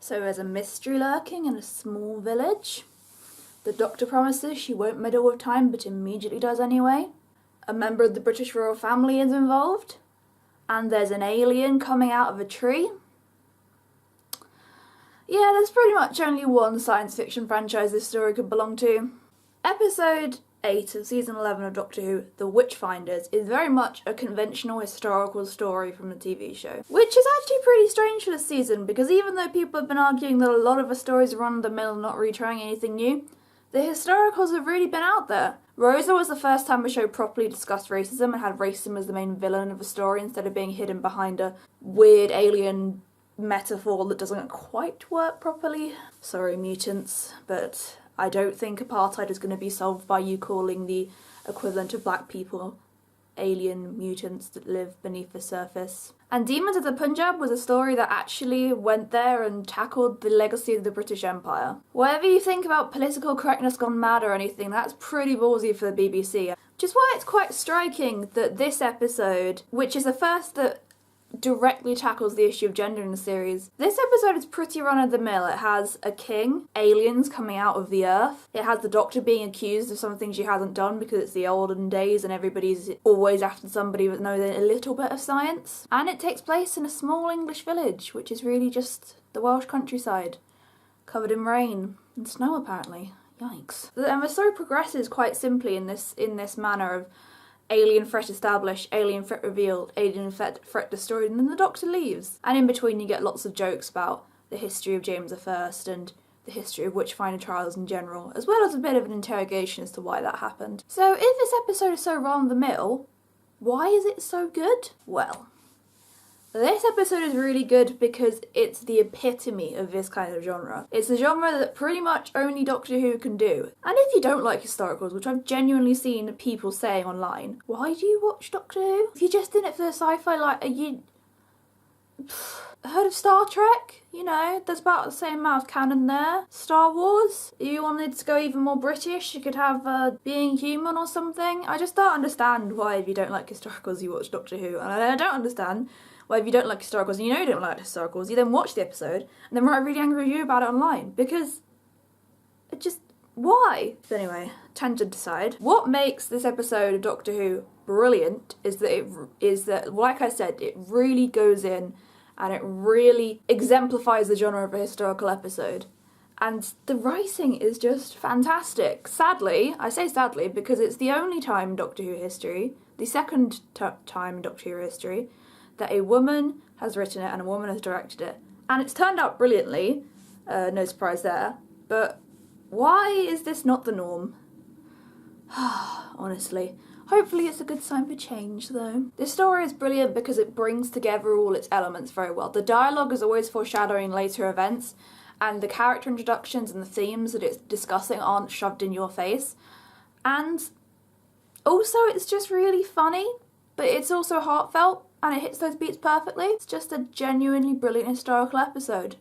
So there's a mystery lurking in a small village. The Doctor promises she won't meddle with time, but immediately does anyway. A member of the British royal family is involved. And there's an alien coming out of a tree. Yeah, there's pretty much only one science fiction franchise this story could belong to. Episode 8 of season 11 of Doctor Who, The Witchfinders, is very much a conventional historical story from the TV show. Which is actually pretty strange for this season, because even though people have been arguing that a lot of the stories are run-of-the-mill and not really trying anything new, the historicals have really been out there. Rosa was the first time the show properly discussed racism and had racism as the main villain of the story instead of being hidden behind a weird alien metaphor that doesn't quite work properly. Sorry, mutants, but I don't think apartheid is going to be solved by you calling the equivalent of black people alien mutants that live beneath the surface. And Demons of the Punjab was a story that actually went there and tackled the legacy of the British Empire. Whatever you think about political correctness gone mad or anything, that's pretty ballsy for the BBC. Which is why it's quite striking that this episode, which is the first that directly tackles the issue of gender in the series. This episode is pretty run-of-the-mill. It has a king, aliens coming out of the earth. It has the Doctor being accused of some things she hasn't done because it's the olden days and everybody's always after somebody that knows a little bit of science. And it takes place in a small English village, which is really just the Welsh countryside, covered in rain and snow apparently. Yikes. And the story progresses quite simply in this manner of alien threat established, alien threat revealed, alien threat destroyed, and then the Doctor leaves. And in between you get lots of jokes about the history of James I and the history of Witchfinder trials in general, as well as a bit of an interrogation as to why that happened. So if this episode is so run-of-the-mill, why is it so good? Well, this episode is really good because it's the epitome of this kind of genre. It's a genre that pretty much only Doctor Who can do. And if you don't like historicals, which I've genuinely seen people saying online, why do you watch Doctor Who? If you're just in it for the sci-fi, like, are you heard of Star Trek? You know, there's about the same amount of canon there. Star Wars? If you wanted to go even more British, you could have Being Human or something. I just don't understand why, if you don't like historicals, you watch Doctor Who. And I don't understand why, if you don't like historicals and you know you don't like historicals, you then watch the episode and then write a really angry review about it online. Because it just, why? But anyway, tangent aside, what makes this episode of Doctor Who brilliant is that like I said, it really goes in and it really exemplifies the genre of a historical episode. And the writing is just fantastic. Sadly, I say sadly because it's the only time in Doctor Who history, the second time in Doctor Who history, that a woman has written it and a woman has directed it. And it's turned out brilliantly, no surprise there, but why is this not the norm? Honestly. Hopefully it's a good sign for change though. This story is brilliant because it brings together all its elements very well. The dialogue is always foreshadowing later events, and the character introductions and the themes that it's discussing aren't shoved in your face. And also it's just really funny, but it's also heartfelt, and it hits those beats perfectly. It's just a genuinely brilliant historical episode.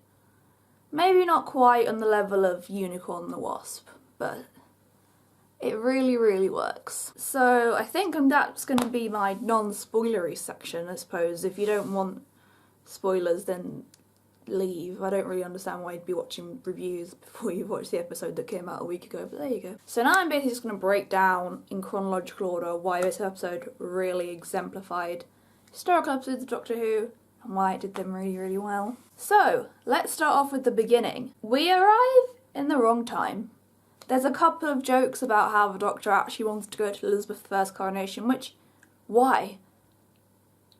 Maybe not quite on the level of Unicorn and the Wasp, but it really, really works. So I think that's going to be my non-spoilery section, I suppose. If you don't want spoilers, then leave. I don't really understand why you'd be watching reviews before you've watched the episode that came out a week ago, but there you go. So now I'm basically just going to break down in chronological order why this episode really exemplified historical episodes of Doctor Who and why it did them really, really well. So let's start off with the beginning. We arrive in the wrong time. There's a couple of jokes about how the Doctor actually wants to go to Elizabeth I's coronation, which, why?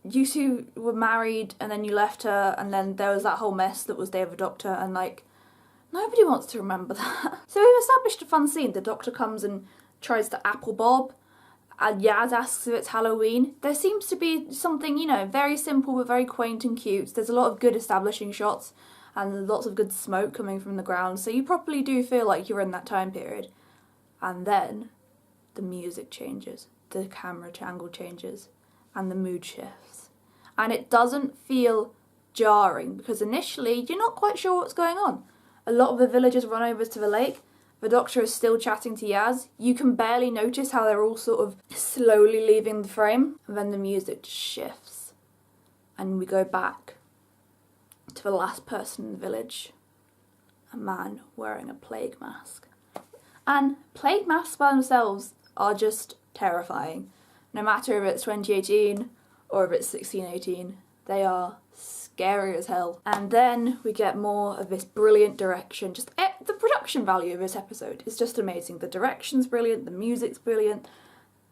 You two were married and then you left her and then there was that whole mess that was Day of the Doctor and like, nobody wants to remember that. So we've established a fun scene. The Doctor comes and tries to apple bob and Yaz asks if it's Halloween. There seems to be something, you know, very simple but very quaint and cute. There's a lot of good establishing shots and lots of good smoke coming from the ground, so you probably do feel like you're in that time period. And then the music changes, the camera angle changes, and the mood shifts. And it doesn't feel jarring, because initially you're not quite sure what's going on. A lot of the villagers run over to the lake, the Doctor is still chatting to Yaz. You can barely notice how they're all sort of slowly leaving the frame, and then the music just shifts. And we go back to the last person in the village, a man wearing a plague mask. And plague masks by themselves are just terrifying. No matter if it's 2018 or if it's 1618, they are scary as hell. And then we get more of this brilliant direction. Just the production value of this episode is just amazing. The direction's brilliant, the music's brilliant,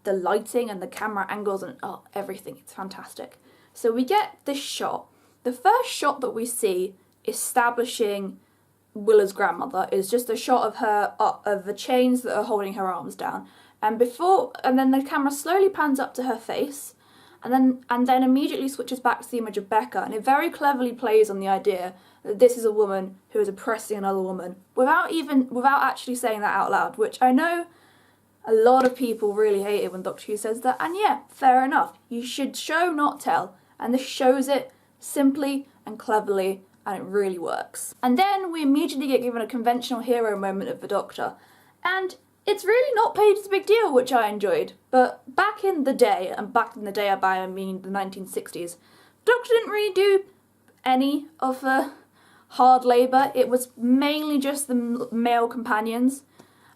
the lighting and the camera angles and everything. It's fantastic. So we get this shot. The first shot that we see establishing Willa's grandmother is just a shot of her, of the chains that are holding her arms down. And then the camera slowly pans up to her face, and then immediately switches back to the image of Becca, and it very cleverly plays on the idea that this is a woman who is oppressing another woman, without actually saying that out loud, which I know a lot of people really hate it when Doctor Who says that, and yeah, fair enough. You should show, not tell, and this shows it simply and cleverly, and it really works. And then we immediately get given a conventional hero moment of the Doctor, and it's really not paid as a big deal, which I enjoyed. But back in the day, and back in the day I mean the 1960s, Doctor didn't really do any of the hard labour. It was mainly just the male companions,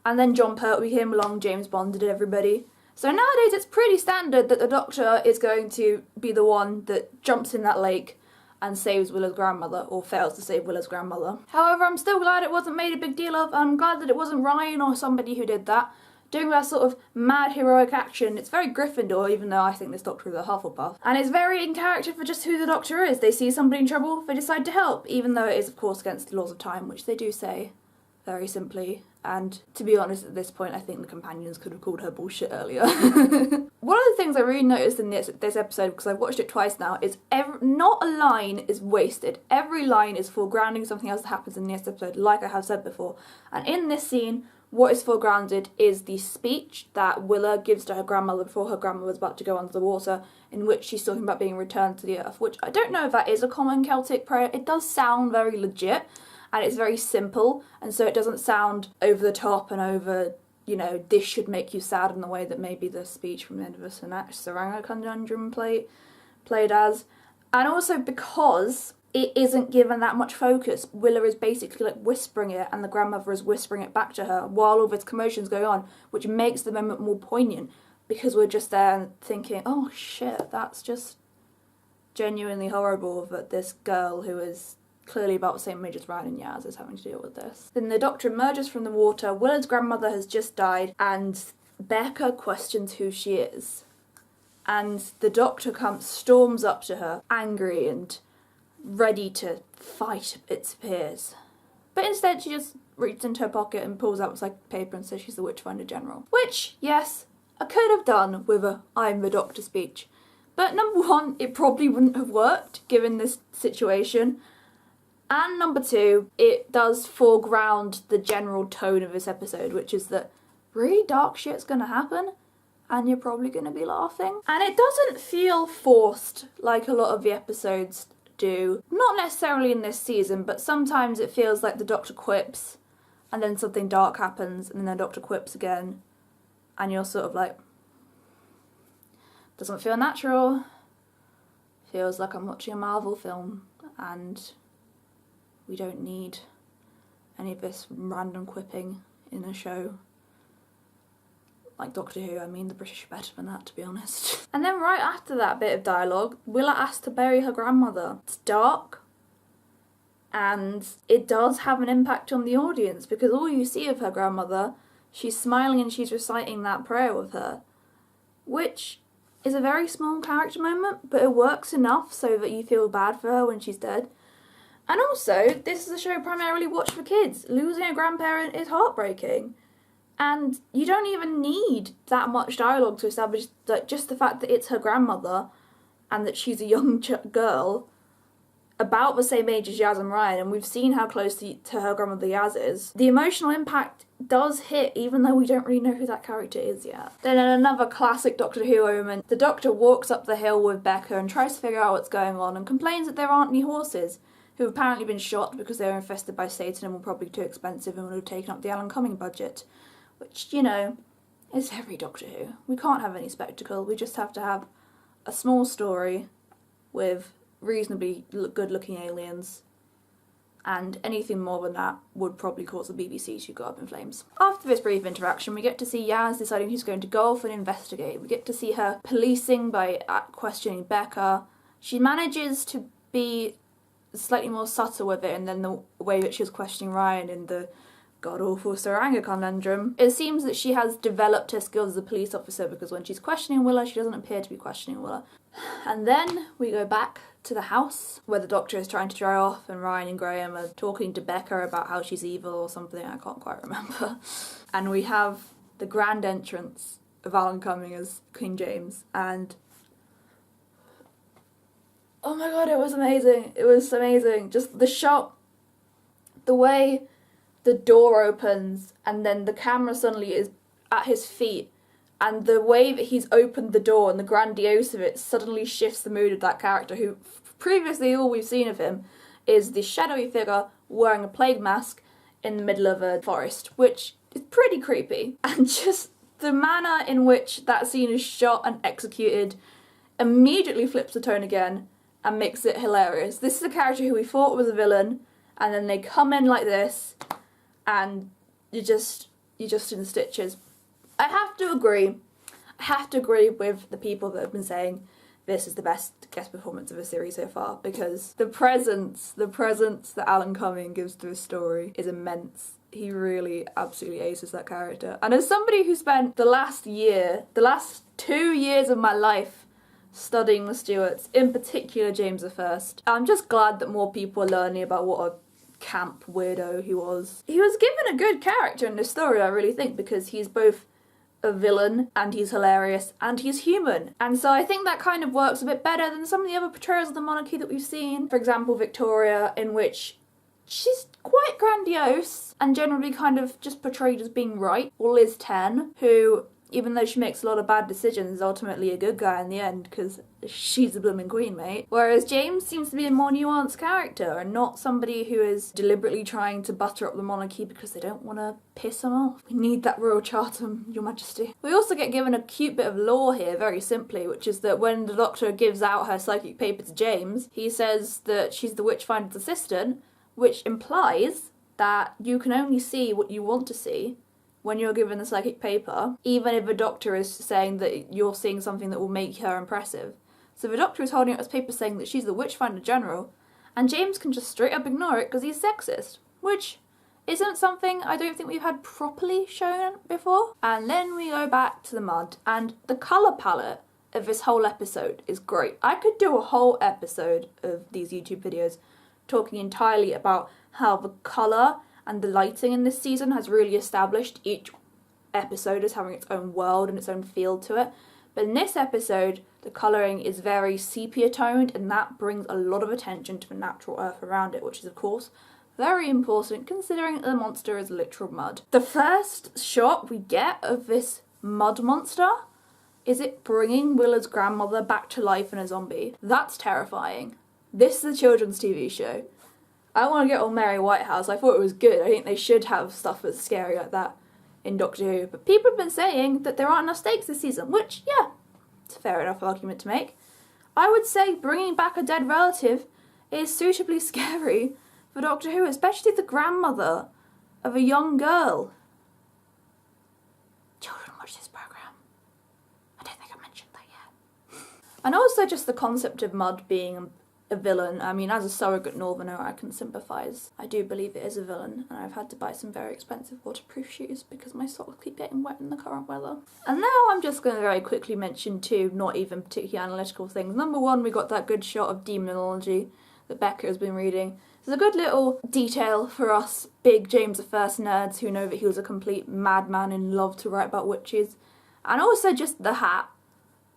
and then John Pertwee came along, James Bond did everybody. So nowadays it's pretty standard that the Doctor is going to be the one that jumps in that lake and saves Willa's grandmother, or fails to save Willa's grandmother. However, I'm still glad it wasn't made a big deal of, and I'm glad that it wasn't Ryan or somebody who did that, doing that sort of mad heroic action. It's very Gryffindor, even though I think this Doctor is a Hufflepuff. And it's very in character for just who the Doctor is. They see somebody in trouble, they decide to help, even though it is, of course, against the laws of time, which they do say very simply. And to be honest, at this point, I think the companions could have called her bullshit earlier. One of the things I really noticed in this episode, because I've watched it twice now, is not a line is wasted. Every line is foregrounding something else that happens in this episode, like I have said before. And in this scene, what is foregrounded is the speech that Willa gives to her grandmother before her grandmother was about to go under the water, in which she's talking about being returned to the earth, which I don't know if that is a common Celtic prayer. It does sound very legit, and it's very simple, and so it doesn't sound over the top and over, you know, this should make you sad in the way that maybe the speech from the end of a Saranga Conundrum played as. And also because it isn't given that much focus. Willa is basically like whispering it, and the grandmother is whispering it back to her while all this commotion's going on, which makes the moment more poignant, because we're just there thinking, oh shit, that's just genuinely horrible that this girl who is clearly about the same age as Ryan and Yaz is having to deal with this. Then the Doctor emerges from the water. Willa's grandmother has just died, and Becca questions who she is. And the Doctor storms up to her, angry and ready to fight, it appears. But instead she just reaches into her pocket and pulls out like paper and says she's the Witchfinder General. Which, yes, I could have done with a I'm the Doctor speech. But number one, it probably wouldn't have worked given this situation. And number two, it does foreground the general tone of this episode, which is that really dark shit's gonna happen, and you're probably gonna be laughing. And it doesn't feel forced like a lot of the episodes do. Not necessarily in this season, but sometimes it feels like the Doctor quips, and then something dark happens, and then the Doctor quips again, and you're sort of like, doesn't feel natural. Feels like I'm watching a Marvel film, and we don't need any of this random quipping in a show. Like Doctor Who, I mean, the British are better than that, to be honest. And then right after that bit of dialogue, Willa asks to bury her grandmother. It's dark, and it does have an impact on the audience, because all you see of her grandmother, she's smiling and she's reciting that prayer with her, which is a very small character moment, but it works enough so that you feel bad for her when she's dead. And also, this is a show primarily watched for kids. Losing a grandparent is heartbreaking. And you don't even need that much dialogue to establish that just the fact that it's her grandmother and that she's a young girl about the same age as Yaz and Ryan, and we've seen how close to her grandmother Yaz is. The emotional impact does hit, even though we don't really know who that character is yet. Then in another classic Doctor Who moment, the Doctor walks up the hill with Becca and tries to figure out what's going on, and complains that there aren't any horses, who have apparently been shot because they were infested by Satan and were probably too expensive and would have taken up the Alan Cumming budget. Which, you know, is every Doctor Who. We can't have any spectacle, we just have to have a small story with reasonably good-looking aliens and anything more than that would probably cause the BBC to go up in flames. After this brief interaction, we get to see Yaz deciding who's going to go off and investigate. We get to see her policing by questioning Becca. She manages to be slightly more subtle with it, and then the way that she was questioning Ryan in the god-awful Saranga conundrum. It seems that she has developed her skills as a police officer, because when she's questioning Willa, she doesn't appear to be questioning Willa. And then we go back to the house where the Doctor is trying to dry off, and Ryan and Graham are talking to Becca about how she's evil or something, I can't quite remember. And we have the grand entrance of Alan Cumming as King James, and oh my god, it was amazing. It was amazing. Just the shot, the way the door opens and then the camera suddenly is at his feet, and the way that he's opened the door and the grandiose of it suddenly shifts the mood of that character, who previously all we've seen of him is the shadowy figure wearing a plague mask in the middle of a forest, which is pretty creepy. And just the manner in which that scene is shot and executed immediately flips the tone again and makes it hilarious. This is a character who we thought was a villain, and then they come in like this, and you're just in stitches. I have to agree with the people that have been saying this is the best guest performance of a series so far, because the presence that Alan Cumming gives to his story is immense. He really absolutely aces that character. And as somebody who spent the last 2 years of my life studying the Stuarts, in particular James I, I'm just glad that more people are learning about what a camp weirdo he was. He was given a good character in this story, I really think, because he's both a villain and he's hilarious and he's human. And so I think that kind of works a bit better than some of the other portrayals of the monarchy that we've seen. For example, Victoria, in which she's quite grandiose and generally kind of just portrayed as being right. Or Liz 10, who, even though she makes a lot of bad decisions, is ultimately a good guy in the end, because she's the blooming queen, mate. Whereas James seems to be a more nuanced character, and not somebody who is deliberately trying to butter up the monarchy because they don't want to piss him off. We need that royal charter, your majesty. We also get given a cute bit of lore here, very simply, which is that when the Doctor gives out her psychic paper to James, he says that she's the Witchfinder's assistant, which implies that you can only see what you want to see when you're given the psychic paper, even if a Doctor is saying that you're seeing something that will make her impressive. So the Doctor is holding up his paper saying that she's the Witchfinder General, and James can just straight up ignore it because he's sexist, which isn't something I don't think we've had properly shown before. And then we go back to the mud, and the colour palette of this whole episode is great. I could do a whole episode of these YouTube videos talking entirely about how the colour and the lighting in this season has really established each episode as having its own world and its own feel to it. But in this episode, the colouring is very sepia toned, and that brings a lot of attention to the natural earth around it, which is of course very important considering the monster is literal mud. The first shot we get of this mud monster is it bringing Willa's grandmother back to life in a zombie. That's terrifying. This is a children's TV show. I want to get on Mary Whitehouse. I thought it was good. I think they should have stuff that's scary like that in Doctor Who. But people have been saying that there aren't enough stakes this season, which, yeah, it's a fair enough argument to make. I would say bringing back a dead relative is suitably scary for Doctor Who, especially the grandmother of a young girl. Children watch this programme. I don't think I mentioned that yet. And also just the concept of mud being a villain. I mean, as a surrogate northerner, I can sympathise. I do believe it is a villain, and I've had to buy some very expensive waterproof shoes because my socks keep getting wet in the current weather. And now I'm just going to very quickly mention two not even particularly analytical things. Number one, we got that good shot of demonology that Becca has been reading. It's a good little detail for us big James I nerds who know that he was a complete madman and loved to write about witches. And also just the hat.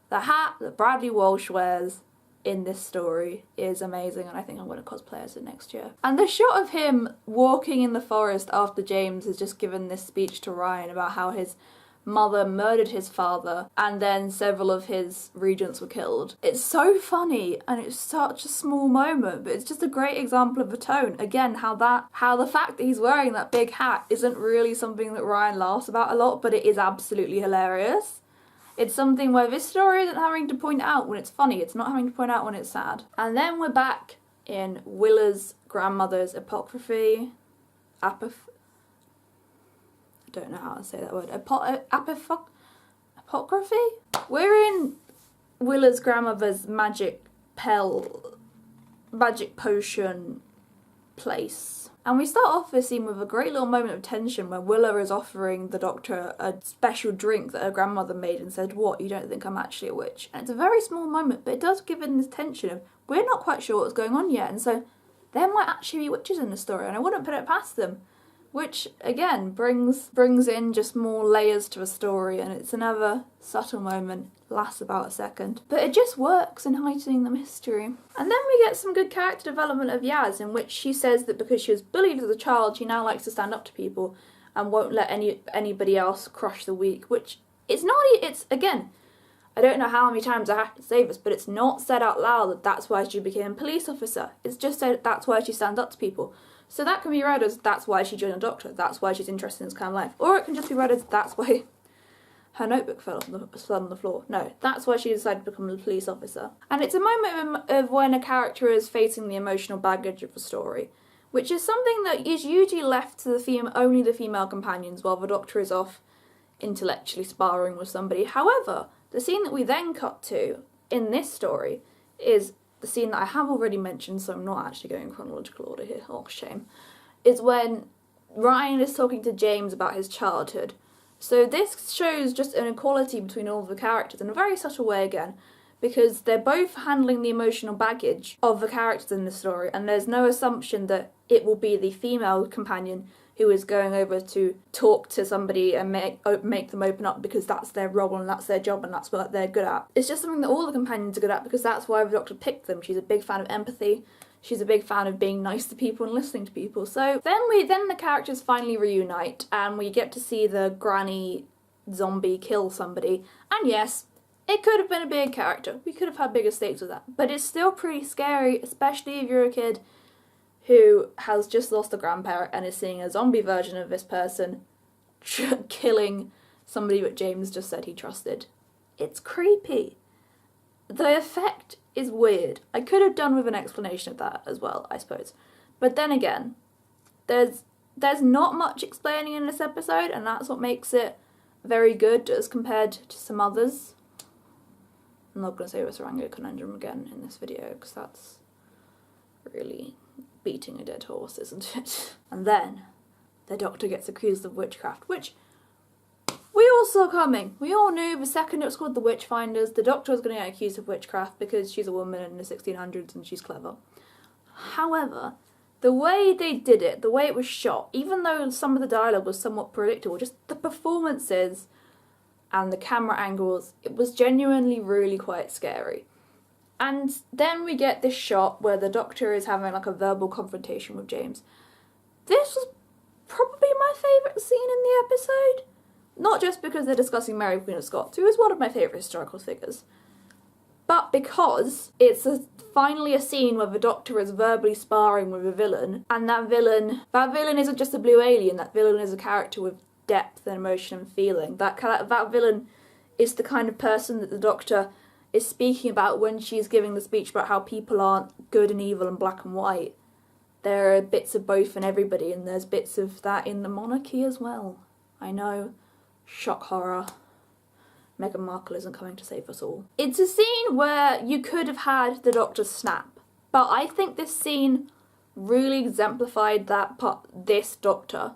The hat that Bradley Walsh wears in this story is amazing, and I think I'm going to cosplay as it next year. And the shot of him walking in the forest after James has just given this speech to Ryan about how his mother murdered his father and then several of his regents were killed. It's so funny, and it's such a small moment, but it's just a great example of the tone. Again, how the fact that he's wearing that big hat isn't really something that Ryan laughs about a lot, but it is absolutely hilarious. It's something where this story isn't having to point out when it's funny, it's not having to point out when it's sad. And then we're back in Willa's grandmother's apocryphy. I don't know how to say that word. Apocryphy? We're in Willa's grandmother's magic potion place. And we start off this scene with a great little moment of tension where Willa is offering the Doctor a special drink that her grandmother made and said, "What, you don't think I'm actually a witch?" And it's a very small moment, but it does give in this tension of, we're not quite sure what's going on yet, and so there might actually be witches in the story, and I wouldn't put it past them. Which, again, brings in just more layers to a story, and it's another subtle moment, lasts about a second. But it just works in heightening the mystery. And then we get some good character development of Yaz, in which she says that because she was bullied as a child, she now likes to stand up to people and won't let anybody else crush the weak, which it's not, it's, again, I don't know how many times I have to say this, but it's not said out loud that that's why she became a police officer. It's just said that's why she stands up to people. So that can be read as that's why she joined a doctor, that's why she's interested in this kind of life. Or it can just be read as that's why her notebook fell on the floor. No, that's why she decided to become a police officer. And it's a moment of when a character is facing the emotional baggage of a story, which is something that is usually left to only the female companions while the Doctor is off intellectually sparring with somebody. However, the scene that we then cut to in this story is the scene that I have already mentioned, so I'm not actually going in chronological order here, oh shame, is when Ryan is talking to James about his childhood. So this shows just an equality between all of the characters in a very subtle way again, because they're both handling the emotional baggage of the characters in the story, and there's no assumption that it will be the female companion who is going over to talk to somebody and make them open up because that's their role and that's their job and that's what they're good at. It's just something that all the companions are good at because that's why the Doctor picked them. She's a big fan of empathy. She's a big fan of being nice to people and listening to people. So then the characters finally reunite and we get to see the granny zombie kill somebody. And yes, it could have been a big character. We could have had bigger stakes with that. But it's still pretty scary, especially if you're a kid who has just lost a grandparent and is seeing a zombie version of this person killing somebody that James just said he trusted. It's creepy. The effect is weird. I could have done with an explanation of that as well, I suppose. But then again, there's not much explaining in this episode, and that's what makes it very good as compared to some others. I'm not going to say the Sarango conundrum again in this video, because that's really beating a dead horse, isn't it? And then the Doctor gets accused of witchcraft, which we all saw coming. We all knew the second it was called the Witchfinders, the Doctor was going to get accused of witchcraft because she's a woman in the 1600s and she's clever. However, the way they did it, the way it was shot, even though some of the dialogue was somewhat predictable, just the performances and the camera angles, it was genuinely really quite scary. And then we get this shot where the Doctor is having like a verbal confrontation with James. This was probably my favourite scene in the episode. Not just because they're discussing Mary Queen of Scots, who is one of my favourite historical figures, but because it's finally a scene where the Doctor is verbally sparring with a villain, and that villain isn't just a blue alien, that villain is a character with depth and emotion and feeling. That villain is the kind of person that the Doctor is speaking about when she's giving the speech about how people aren't good and evil and black and white. There are bits of both in everybody, and there's bits of that in the monarchy as well. I know. Shock horror. Meghan Markle isn't coming to save us all. It's a scene where you could have had the Doctor snap, but I think this scene really exemplified this Doctor,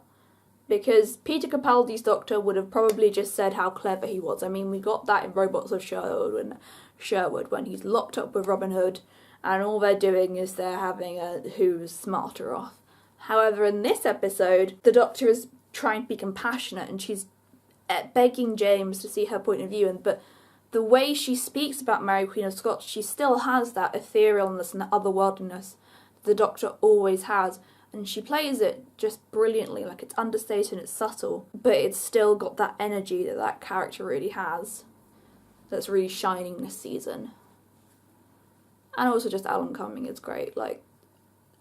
because Peter Capaldi's Doctor would have probably just said how clever he was. I mean, we got that in Robots of Sherwood when he's locked up with Robin Hood and all they're doing is they're having a who's smarter off. However, in this episode, the Doctor is trying to be compassionate and she's begging James to see her point of view, but the way she speaks about Mary Queen of Scots, she still has that etherealness and that otherworldliness the Doctor always has, and she plays it just brilliantly. Like, it's understated and it's subtle, but it's still got that energy that character really has that's really shining this season. And also just Alan Cumming is great. Like,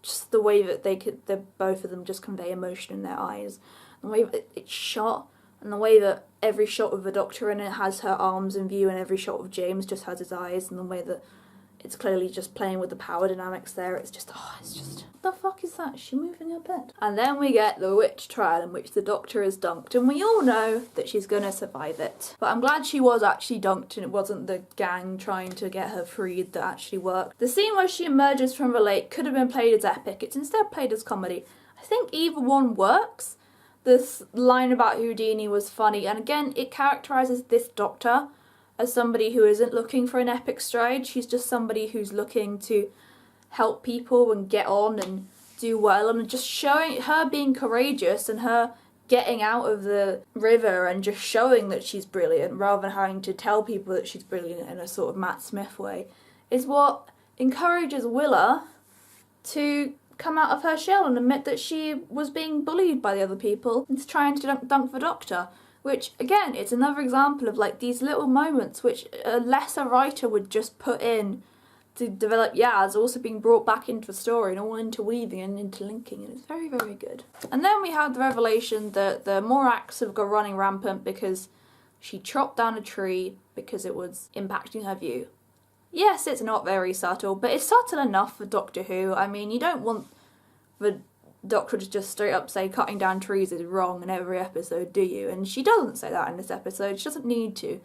just the way that both of them just convey emotion in their eyes, the way that it's shot, and the way that every shot with the Doctor in it has her arms in view and every shot with James just has his eyes, and the way that it's clearly just playing with the power dynamics there. It's just, what the fuck is that? Is she moving her bed? And then we get the witch trial in which the Doctor is dunked, and we all know that she's gonna survive it. But I'm glad she was actually dunked and it wasn't the gang trying to get her freed that actually worked. The scene where she emerges from the lake could have been played as epic. It's instead played as comedy. I think either one works. This line about Houdini was funny, and again, it characterises this Doctor as somebody who isn't looking for an epic stride. She's just somebody who's looking to help people and get on and do well, and just showing her being courageous and her getting out of the river and just showing that she's brilliant rather than having to tell people that she's brilliant in a sort of Matt Smith way is what encourages Willa to come out of her shell and admit that she was being bullied by the other people and trying to dunk the Doctor. Which, again, it's another example of like these little moments which a lesser writer would just put in to develop Yaz, also being brought back into the story and all interweaving and interlinking, and it's very, very good. And then we have the revelation that the Morax have got running rampant because she chopped down a tree because it was impacting her view. Yes, it's not very subtle, but it's subtle enough for Doctor Who. I mean, you don't want the Doctor to just straight up say cutting down trees is wrong in every episode, do you? And she doesn't say that in this episode. She doesn't need to,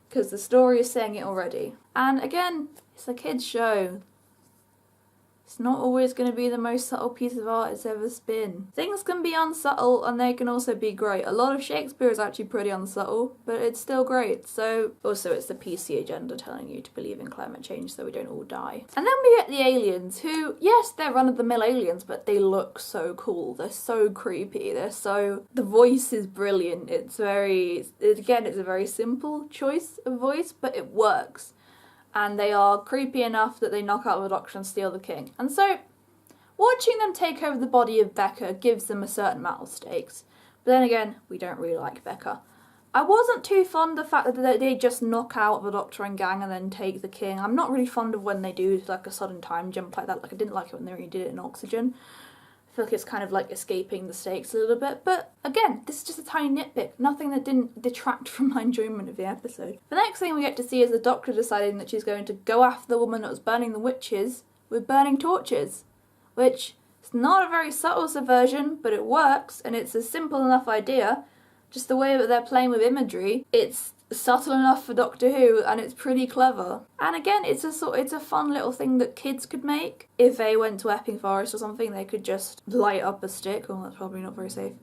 because the story is saying it already. And again, it's a kid's show. It's not always going to be the most subtle piece of art it's ever been. Things can be unsubtle and they can also be great. A lot of Shakespeare is actually pretty unsubtle, but it's still great. So, also it's the PC agenda telling you to believe in climate change so we don't all die. And then we get the aliens who, yes, they're run-of-the-mill aliens, but they look so cool. They're so creepy. The voice is brilliant. It's a very simple choice of voice, but it works. And they are creepy enough that they knock out the Doctor and steal the King. And so, watching them take over the body of Becca gives them a certain amount of stakes. But then again, we don't really like Becca. I wasn't too fond of the fact that they just knock out the Doctor and gang and then take the King. I'm not really fond of when they do like a sudden time jump like that. Like I didn't like it when they really did it in Oxygen. I feel like it's kind of like escaping the stakes a little bit, but again, this is just a tiny nitpick, nothing that didn't detract from my enjoyment of the episode. The next thing we get to see is the Doctor deciding that she's going to go after the woman that was burning the witches with burning torches, which is not a very subtle subversion, but it works, and it's a simple enough idea, just the way that they're playing with imagery, it's subtle enough for Doctor Who, and it's pretty clever. And again, it's a fun little thing that kids could make. If they went to Epping Forest or something, they could just light up a stick. Oh, that's probably not very safe.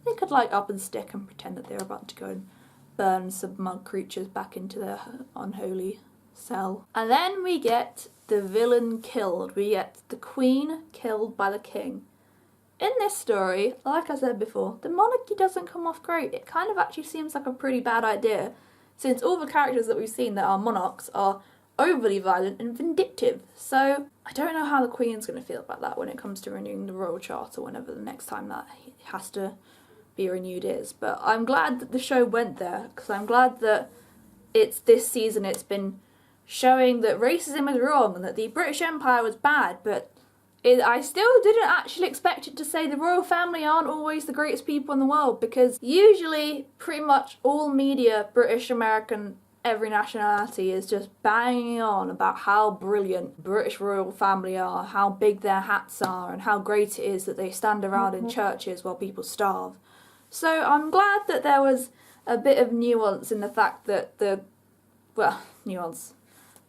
They could light up a stick and pretend that they're about to go and burn some mud creatures back into their unholy cell. And then we get the villain killed. We get the Queen killed by the King. In this story, like I said before, the monarchy doesn't come off great. It kind of actually seems like a pretty bad idea, since all the characters that we've seen that are monarchs are overly violent and vindictive. So I don't know how the Queen's going to feel about that when it comes to renewing the Royal Charter, whenever the next time that has to be renewed is. But I'm glad that the show went there, because I'm glad that this season it's been showing that racism is wrong and that the British Empire was bad, but I still didn't actually expect it to say the royal family aren't always the greatest people in the world, because usually pretty much all media, British, American, every nationality, is just banging on about how brilliant British royal family are, how big their hats are, and how great it is that they stand around in churches while people starve. So I'm glad that there was a bit of nuance in the fact that nuance.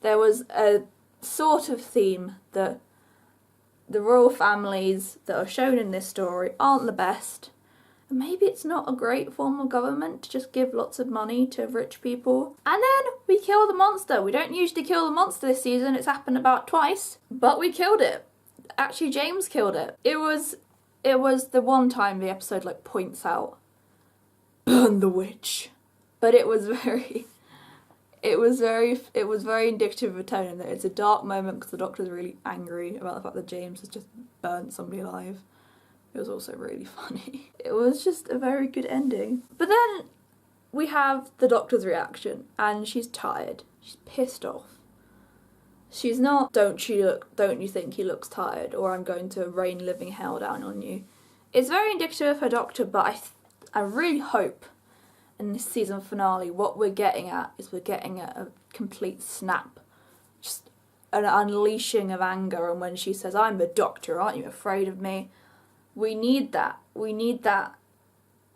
There was a sort of theme that the royal families that are shown in this story aren't the best. And maybe it's not a great form of government to just give lots of money to rich people. And then we kill the monster. We don't usually kill the monster this season. It's happened about twice. But we killed it. Actually, James killed it. It was the one time the episode points out, burn the witch. But it was very indicative of a tone in that it's a dark moment because the Doctor's really angry about the fact that James has just burnt somebody alive. It was also really funny. It was just a very good ending. But then we have the Doctor's reaction, and she's tired. She's pissed off. She's not, don't you think he looks tired, or I'm going to rain living hell down on you. It's very indicative of her Doctor, but I really hope in this season finale what we're getting at is a complete snap. Just an unleashing of anger, and when she says, "I'm the Doctor, aren't you afraid of me?" We need that. We need that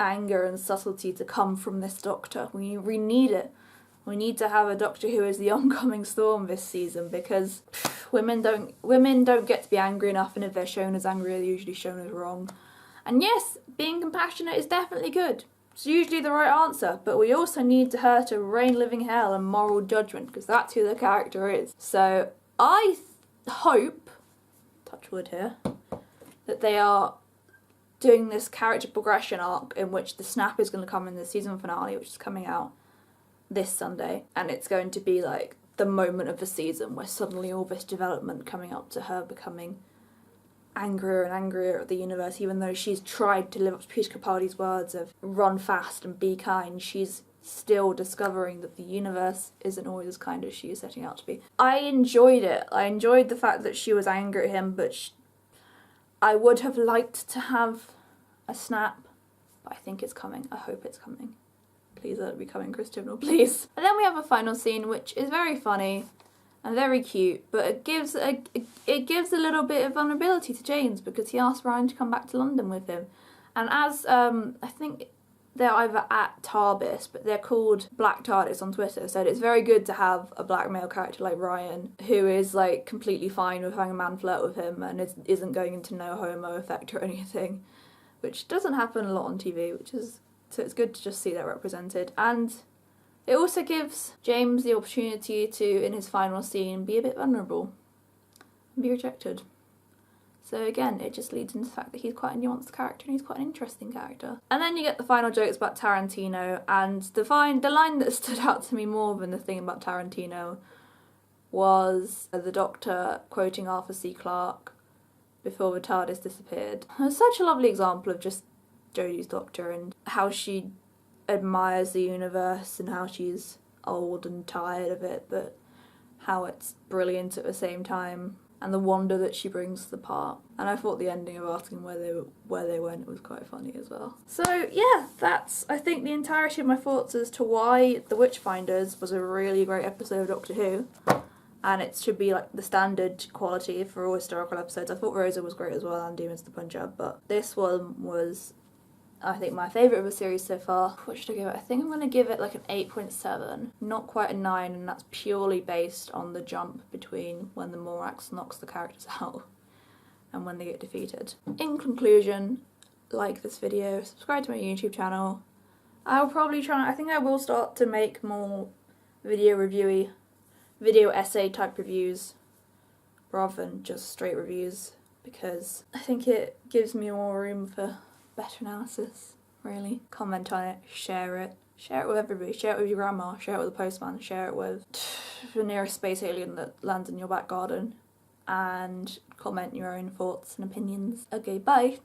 anger and subtlety to come from this Doctor. We need it. We need to have a Doctor who is the oncoming storm this season, because women don't get to be angry enough, and if they're shown as angry, they're usually shown as wrong. And yes, being compassionate is definitely good. It's usually the right answer, but we also need her to rain living hell and moral judgment, because that's who the character is. So I hope, touch wood here, that they are doing this character progression arc in which the snap is going to come in the season finale, which is coming out this Sunday, and it's going to be like the moment of the season where suddenly all this development coming up to her becoming angrier and angrier at the universe, even though she's tried to live up to Peter Capaldi's words of run fast and be kind, she's still discovering that the universe isn't always as kind as she is setting out to be. I enjoyed it. I enjoyed the fact that she was angry at him, but I would have liked to have a snap, but I think it's coming. I hope it's coming. Please let it be coming, Chris Chibnall, please. And then we have a final scene which is very funny and very cute, but it gives a little bit of vulnerability to James, because he asks Ryan to come back to London with him. And as I think they're either at TARDIS, but they're called Black TARDIS on Twitter, so it's very good to have a black male character like Ryan, who is like completely fine with having a man flirt with him and isn't going into no homo effect or anything, which doesn't happen a lot on TV, so it's good to just see that represented. And it also gives James the opportunity to, in his final scene, be a bit vulnerable and be rejected. So again, it just leads into the fact that he's quite a nuanced character and he's quite an interesting character. And then you get the final jokes about Tarantino, and the line that stood out to me more than the thing about Tarantino was the Doctor quoting Arthur C. Clarke before the TARDIS disappeared. It's such a lovely example of just Jodie's Doctor and how she admires the universe and how she's old and tired of it, but how it's brilliant at the same time, and the wonder that she brings to the part. And I thought the ending of asking where they went was quite funny as well. So yeah, that's I think the entirety of my thoughts as to why The Witchfinders was a really great episode of Doctor Who, and it should be like the standard quality for all historical episodes. I thought Rosa was great as well, and Demons the Punjab, but this one was, I think, my favourite of the series so far. What should I give it? I think I'm going to give it like an 8.7. Not quite a 9, and that's purely based on the jump between when the Morax knocks the characters out and when they get defeated. In conclusion, like this video, subscribe to my YouTube channel. I think I will start to make more video essay type reviews rather than just straight reviews, because I think it gives me more room for better analysis, really. Comment on it, share it with everybody, share it with your grandma, share it with the postman, share it with the nearest space alien that lands in your back garden, and comment your own thoughts and opinions. Okay, bye!